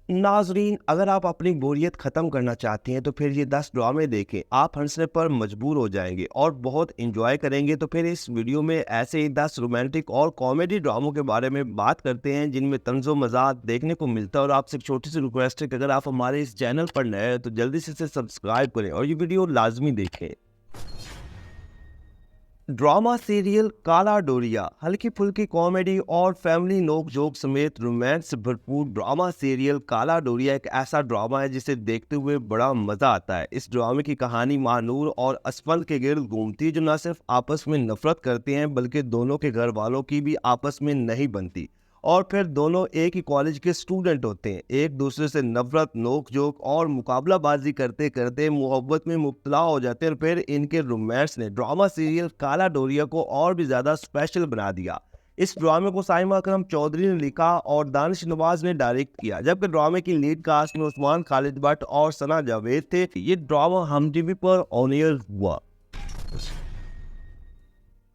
नाजरीन, अगर आप अपनी बोरियत ख़त्म करना चाहती हैं तो फिर ये 10 ड्रामे देखें। आप हंसने पर मजबूर हो जाएंगे और बहुत इंजॉय करेंगे। तो फिर इस वीडियो में ऐसे ही 10 रोमांटिक और कॉमेडी ड्रामों के बारे में बात करते हैं जिनमें तंज़ो मज़ाक देखने को मिलता है। और आपसे एक छोटी सी रिक्वेस्ट है कि अगर आप हमारे इस चैनल पर नए हैं तो जल्दी से इसे सब्सक्राइब करें और ये वीडियो लाजमी देखें। ड्रामा सीरियल काला डोरिया हल्की फुल्की कॉमेडी और फैमिली नोक जोक समेत रोमांस से भरपूर ड्रामा सीरियल काला डोरिया एक ऐसा ड्रामा है जिसे देखते हुए बड़ा मजा आता है। इस ड्रामे की कहानी महानूर और असफल के गिर्द घूमती है, जो न सिर्फ आपस में नफरत करते हैं बल्कि दोनों के घर वालों की भी आपस में नहीं बनती। और फिर दोनों एक ही कॉलेज के स्टूडेंट होते हैं, एक दूसरे से नफरत नोक जोक और मुकाबलाबाजी करते करते मोहब्बत में मुब्तला हो जाते हैं। और फिर इनके रोमांस ने ड्रामा सीरियल काला डोरिया को और भी ज्यादा स्पेशल बना दिया। इस ड्रामे को साइमा अकरम चौधरी ने लिखा और दानिश नवाज ने डायरेक्ट किया, जबकि ड्रामे की लीड कास्ट में उस्मान खालिद भट्ट और सना जावेद थे। ये ड्रामा हम टीवी पर ऑन एयर हुआ।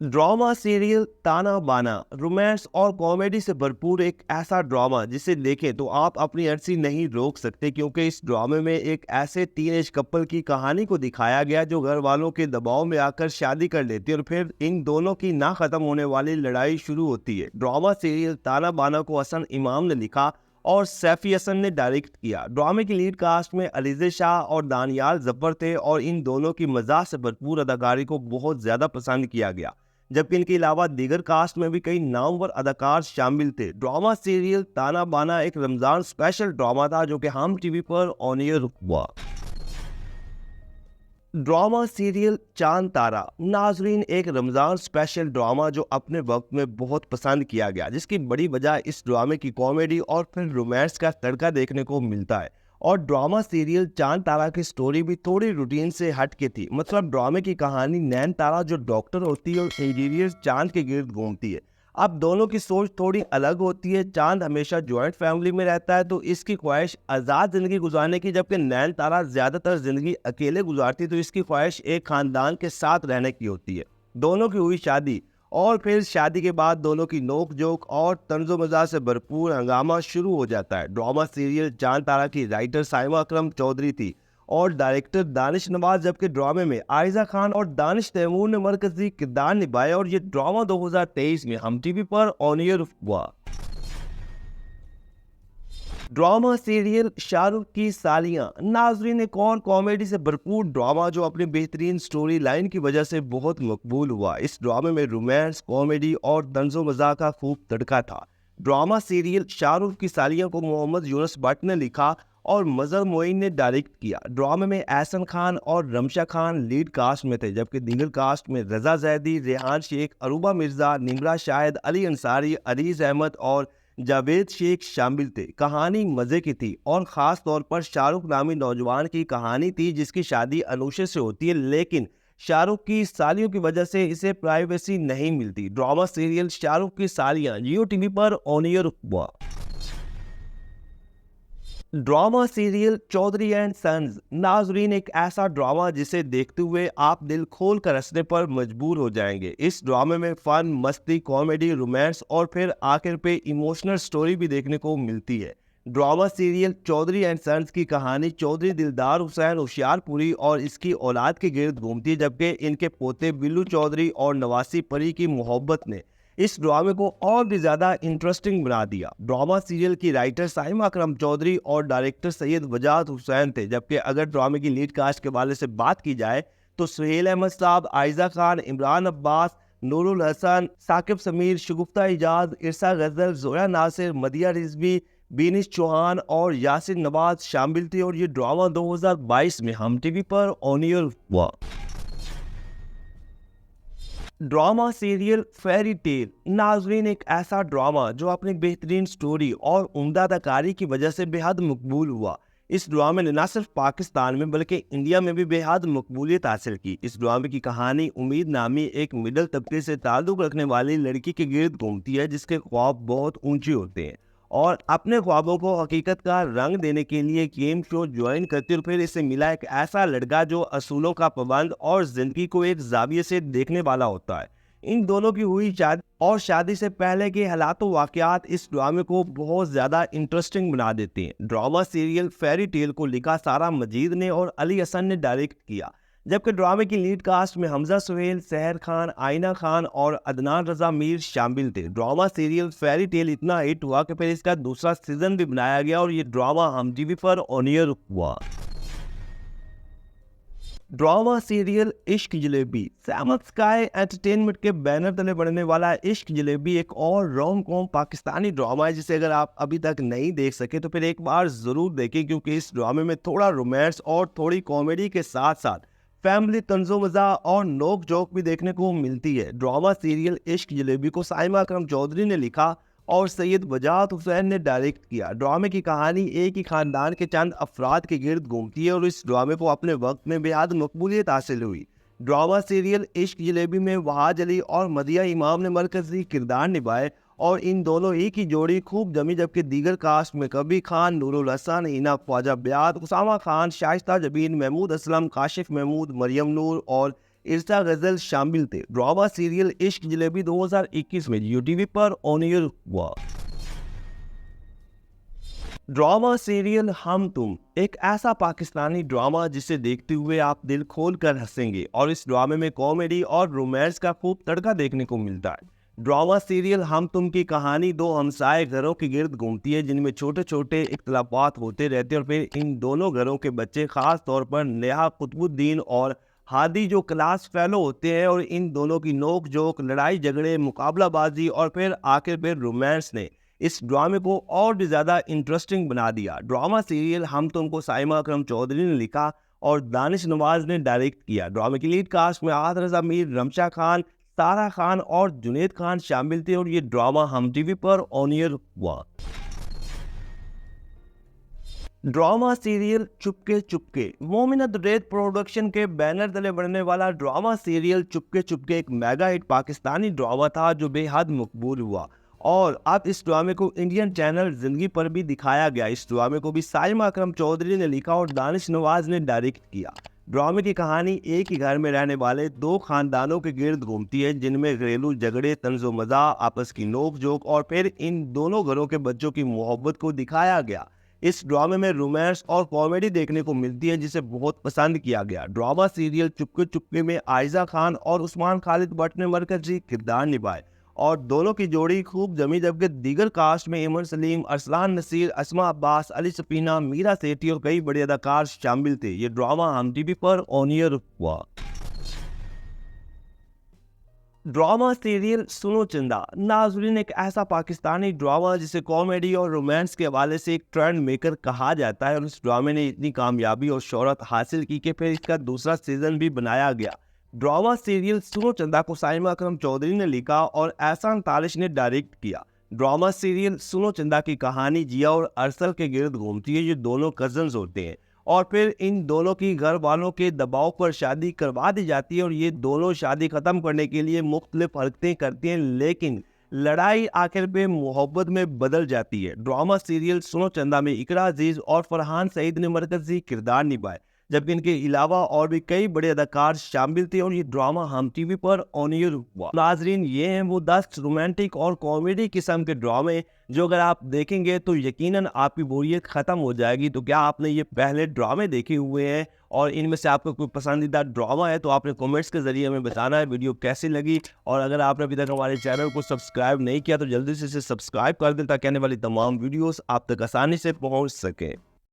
ड्रामा सीरियल ताना बाना रोमांस और कॉमेडी से भरपूर एक ऐसा ड्रामा जिसे देखें तो आप अपनी अर्जी नहीं रोक सकते, क्योंकि इस ड्रामे में एक ऐसे टीनेज कपल की कहानी को दिखाया गया जो घर वालों के दबाव में आकर शादी कर लेती है और फिर इन दोनों की ना खत्म होने वाली लड़ाई शुरू होती है। ड्रामा सीरियल ताना बाना को हसन इमाम ने लिखा और सैफी हसन ने डायरेक्ट किया। ड्रामे की लीड कास्ट में अलीज़े शाह और दानियाल जब्बर थे और इन दोनों की मजाक से भरपूर अदाकारी को बहुत ज्यादा पसंद किया गया, जबकि इनके अलावा दीगर कास्ट में भी कई नामवर अदाकार शामिल थे। ड्रामा सीरियल ताना बाना एक रमजान स्पेशल ड्रामा था जो कि हम टीवी पर ऑन एयर हुआ। ड्रामा सीरियल चांद तारा नाजरीन एक रमजान स्पेशल ड्रामा जो अपने वक्त में बहुत पसंद किया गया, जिसकी बड़ी वजह इस ड्रामे की कॉमेडी और फिर रोमांस का तड़का देखने को मिलता है। और ड्रामा सीरियल चांद तारा की स्टोरी भी थोड़ी रूटीन से हट के थी। मतलब ड्रामे की कहानी नैन तारा जो डॉक्टर होती है और इंजीनियर चांद के गिर्द घूमती है। अब दोनों की सोच थोड़ी अलग होती है। चांद हमेशा जॉइंट फैमिली में रहता है तो इसकी ख्वाहिश आज़ाद ज़िंदगी गुजारने की, जबकि नैन तारा ज़्यादातर ज़िंदगी अकेले गुजारती तो इसकी ख्वाहिश एक ख़ानदान के साथ रहने की होती है। दोनों की हुई शादी और फिर शादी के बाद दोनों की नोक जोक और तंज़ो मज़ाक से भरपूर हंगामा शुरू हो जाता है। ड्रामा सीरियल चांद तारा की राइटर साइमा अकरम चौधरी थी और डायरेक्टर दानिश नवाज, जबकि ड्रामे में आयजा खान और दानिश तैमूर ने मरकजी किरदार निभाए। और ये ड्रामा 2023 में हम टीवी पर ऑन एयर हुआ। ड्रामा सीरियल शाहरुख की सालियां नाजरीन एक और कॉमेडी से भरपूर ड्रामा जो अपनी बेहतरीन स्टोरी लाइन की वजह से बहुत मकबूल हुआ। इस ड्रामे में रोमांस कॉमेडी और तंज़ो मज़ाक का खूब तड़का था। ड्रामा सीरियल शाहरुख की सालियां को मोहम्मद यूनुस भट्ट ने लिखा और मजहर मोइन ने डायरेक्ट किया। ड्रामे में एहसन खान और रमशा खान लीड कास्ट में थे, जबकि दीगर कास्ट में रजा जैदी, रेहान शेख, अरूबा मिर्जा, निमरा शाहिद, अली अंसारी, अरीज अहमद और जावेद शेख शामिल थे। कहानी मजे की थी और ख़ास तौर पर शाहरुख नामी नौजवान की कहानी थी जिसकी शादी अनुषा से होती है, लेकिन शाहरुख की सालियों की वजह से इसे प्राइवेसी नहीं मिलती। ड्रामा सीरियल शाहरुख की सालियां जियो टीवी पर ऑन एयर हुआ। Drama serial Chaudhry and sons नाजरीन एक ऐसा ड्रामा जिसे देखते हुए आप दिल खोल कर हंसने पर मजबूर हो जाएंगे। इस ड्रामे में फन मस्ती कॉमेडी रोमांस और फिर आखिर पे इमोशनल स्टोरी भी देखने को मिलती है। Drama serial Chaudhry and sons की कहानी चौधरी दिलदार हुसैन होशियारपुरी और इसकी औलाद के गिर्द घूमती है, जबकि इनके पोते बिल्लू चौधरी और नवासी परी की मोहब्बत ने इस ड्रामे को और भी ज़्यादा इंटरेस्टिंग बना दिया। ड्रामा सीरियल की राइटर साइमा अकरम चौधरी और डायरेक्टर सैयद वजाहत हुसैन थे, जबकि अगर ड्रामे की लीड कास्ट के वाले से बात की जाए तो सुहेल अहमद साहब, आयजा खान, इमरान अब्बास, नूरुल हसन, साकिब समीर, शगुफ्ता इजाज, इरसा गजल, जोया नासिर, मदिया रिजवी, बीनिश चौहान और यासिर नवाज शामिल थे। और ये ड्रामा 2022 में हम टीवी पर ऑन एयर हुआ। ड्रामा सीरियल फेरी टेल नाजरीन एक ऐसा ड्रामा जो अपनी बेहतरीन स्टोरी और उम्दा अदाकारी की वजह से बेहद मकबूल हुआ। इस ड्रामे ने न सिर्फ पाकिस्तान में बल्कि इंडिया में भी बेहद मकबूलियत हासिल की। इस ड्रामे की कहानी उम्मीद नामी एक मिडिल तबके से ताल्लुक़ रखने वाली लड़की के गिर्द घूमती है जिसके ख्वाब बहुत ऊंचे होते हैं और अपने ख्वाबों को हकीकत का रंग देने के लिए गेम शो ज्वाइन करती और फिर इसे मिला एक ऐसा लड़का जो असूलों का पाबंद और जिंदगी को एक जाविये से देखने वाला होता है। इन दोनों की हुई शादी और शादी से पहले के हालातों वाकयात इस ड्रामे को बहुत ज़्यादा इंटरेस्टिंग बना देते हैं। ड्रामा सीरियल फेरी टेल को लिखा सारा मजीद ने और अली हसन ने डायरेक्ट किया, जबकि ड्रामे की लीड कास्ट में हमजा सुहेल, सहर खान, आइना खान और अदनान रजा मीर शामिल थे। ड्रामा सीरियल फेरी टेल इतना हिट हुआ कि फिर इसका दूसरा सीजन भी बनाया गया और ये ड्रामा हम टीवी पर ऑन एयर हुआ। ड्रामा सीरियल इश्क जलेबी सैमत स्काई एंटरटेनमेंट के बैनर तले बनने वाला इश्क जलेबी एक और रोम कॉम पाकिस्तानी ड्रामा है, जिसे अगर आप अभी तक नहीं देख सके तो फिर एक बार ज़रूर देखें, क्योंकि इस ड्रामे में थोड़ा रोमांस और थोड़ी कॉमेडी के साथ साथ फैमिली तंजो मज़ा और नोक जोक भी देखने को मिलती है। ड्रामा सीरियल इश्क जलेबी को साइमा अकरम चौधरी ने लिखा और सैयद वजाहत हुसैन ने डायरेक्ट किया। ड्रामे की कहानी एक ही खानदान के चंद अफराद के गिर्द घूमती है और इस ड्रामे को अपने वक्त में बेहद मकबूलियत हासिल हुई। ड्रामा सीरियल इश्क जलेबी में वहाज अली और मदिया इमाम ने मरकजी किरदार निभाए और इन दोनों एक ही जोड़ी खूब जमी, जबकि दीगर कास्ट में कबीर खान, नूरुल हसन, हिना ख्वाजा ब्याद, उसामा खान, शाइस्ता जबीन, महमूद असलम, काशिफ महमूद, मरियम नूर और इर्सा गजल शामिल थे। ड्रामा सीरियल इश्क जलेबी 2021 में यूटीवी पर ऑन एयर हुआ। ड्रामा सीरियल हम तुम एक ऐसा पाकिस्तानी ड्रामा जिसे देखते हुए आप दिल खोल कर हंसेंगे और इस ड्रामे में कॉमेडी और रोमांस का खूब तड़का देखने को मिलता है। ड्रामा सीरियल हम तुम की कहानी दो हमसाए घरों के गिर्द घूमती है, जिनमें छोटे छोटे इख्तलाफात होते रहते हैं और फिर इन दोनों घरों के बच्चे, खास तौर पर नेहा कुतुबुद्दीन और हादी, जो क्लास फेलो होते हैं, और इन दोनों की नोक जोक, लड़ाई झगड़े, मुकाबलाबाजी और फिर आखिर पे रोमांस ने इस ड्रामे को और भी ज़्यादा इंटरेस्टिंग बना दिया। ड्रामा सीरियल हम तुमको साइमा अकरम चौधरी ने लिखा और दानिश नवाज ने डायरेक्ट किया। ड्रामे की लीड कास्ट में आद रजा मीर, रमशा खान, सारा खान और जुनेद खान शामिल थे और ये ड्रामा हम टीवी पर ऑन एयर हुआ। Drama serial Chupke Chupke Momina Duraid production के बैनर तले बनने वाला ड्रामा सीरियल चुपके चुपके एक मेगा हिट पाकिस्तानी ड्रामा था जो बेहद मकबूल हुआ और अब इस ड्रामे को इंडियन चैनल जिंदगी पर भी दिखाया गया। इस ड्रामे को भी साइमा अकरम चौधरी ने लिखा और दानिश नवाज ने डायरेक्ट किया। ड्रामे की कहानी एक ही घर में रहने वाले दो खानदानों के गिर्द घूमती है, जिनमें घरेलू झगड़े, तंजो मज़ा, आपस की नोक जोक और फिर इन दोनों घरों के बच्चों की मोहब्बत को दिखाया गया। इस ड्रामे में रोमांस और कॉमेडी देखने को मिलती है, जिसे बहुत पसंद किया गया। ड्रामा सीरियल चुपके चुपके में आयजा खान और उस्मान खालिद भट्ट ने मरकजी किरदार निभाए और दोनों की जोड़ी खूब जमी, जबकि दीगर कास्ट में इमर सलीम, अरसलान नसीर, अस्मा अब्बास, अली सफीना, मीरा सेठी और कई बड़े अदाकार शामिल थे। ये ड्रामा हम टीवी पर ऑन एयर हुआ। ड्रामा सीरियल सुनो चंदा नाज़रीन एक ऐसा पाकिस्तानी ड्रामा जिसे कॉमेडी और रोमांस के हवाले से एक ट्रेंड मेकर कहा जाता है और इस ड्रामे ने इतनी कामयाबी और शोहरत हासिल की कि फिर इसका दूसरा सीजन भी बनाया गया। ड्रामा सीरियल सुनो चंदा को साइमा अकरम चौधरी ने लिखा और एहसान तालिश ने डायरेक्ट किया। ड्रामा सीरियल सुनो चंदा की कहानी जिया और अरसल के गिर्द घूमती है। ये दोनों कजन्स होते हैं और फिर इन दोनों की घर वालों के दबाव पर शादी करवा दी जाती है और ये दोनों शादी ख़त्म करने के लिए मुख्तलिफ हरकतें करते हैं, लेकिन लड़ाई आखिर पे मोहब्बत में बदल जाती है। ड्रामा सीरियल सुनो चंदा में इकरा अजीज और फरहान सईद ने मरकजी किरदार निभाए, जबकि इनके अलावा और भी कई बड़े अदाकार शामिल थे और ये ड्रामा हम टीवी पर ऑन एयर हुआ। नाजरीन ये हैं वो 10 रोमांटिक और कॉमेडी किस्म के ड्रामे जो अगर आप देखेंगे तो यकीनन आपकी बोरियत ख़त्म हो जाएगी। तो क्या आपने ये पहले ड्रामे देखे हुए हैं और इनमें से आपका कोई पसंदीदा ड्रामा है तो आपने कमेंट्स के ज़रिए हमें बताना है वीडियो कैसी लगी। और अगर आपने अभी तक हमारे चैनल को सब्सक्राइब नहीं किया तो जल्दी से इसे सब्सक्राइब कर दें ताकि आने वाली तमाम वीडियोस आप तक आसानी से पहुंच सकें।